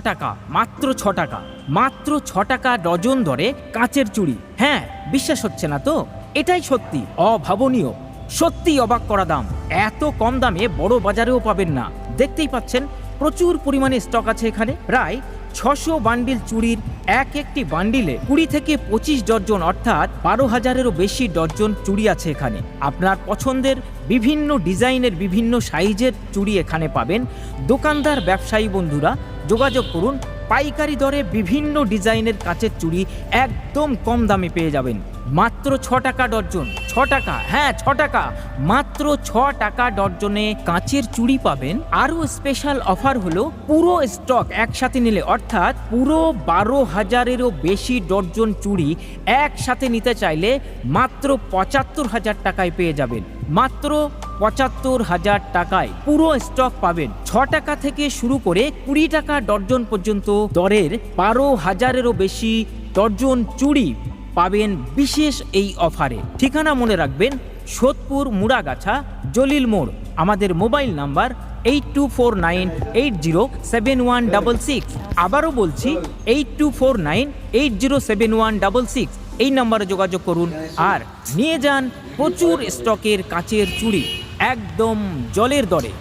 টাকা, মাত্র 6 টাকা, মাত্র 6 টাকা ডজন দরে কাঁচের চুড়ি। হ্যাঁ, বিশ্বাস হচ্ছে না তো? এটাই সত্যি অভাবনীয়, সত্যি অবাক করা দাম। এত কম দামে বড় বাজারেও পাবেন না। দেখতেই পাচ্ছেন প্রচুর পরিমাণে স্টক আছে এখানে। প্রায় 600 বান্ডিল চুড়ির একটি বান্ডিলে 20 থেকে 25 ডজন অর্থাৎ 12,000-এরও বেশি ডজন চুড়ি আছে এখানে। আপনার পছন্দের বিভিন্ন ডিজাইনের বিভিন্ন সাইজের চুড়ি এখানে পাবেন। দোকানদার ব্যবসায়ী বন্ধুরা যোগাযোগ করুন, পাইকারি দরে বিভিন্ন ডিজাইনের কাচের চুড়ি একদম কম দামে পেয়ে যাবেন। মাত্র 6 টাকা ডজন। 6 টাকা, হ্যাঁ 6 টাকা, মাত্র 6 টাকা ডজনে কাঁচের চুড়ি পাবেন। আরও স্পেশাল অফার হলো পুরো স্টক একসাথে নিলে অর্থাৎ পুরো 12,000-এরও বেশি ডজন চুড়ি একসাথে নিতে চাইলে মাত্র 75,000 টাকায় পেয়ে যাবেন। মাত্র 75,000 টাকায় পুরো স্টক পাবেন। 6 টাকা থেকে শুরু করে 20 টাকা ডজন পর্যন্ত দরের 12,000-এরও বেশি ডজন চুড়ি পাবেন বিশেষ এই অফারে। ঠিকানা মনে রাখবেন, সোদপুর মুড়াগাছা, জলিল মোড়। আমাদের মোবাইল নাম্বার 8249807166। আবারও বলছি 8249807166। এই নাম্বারে যোগাযোগ করুন আর নিয়ে যান প্রচুর স্টকের কাচের চুড়ি একদম জলের দরে।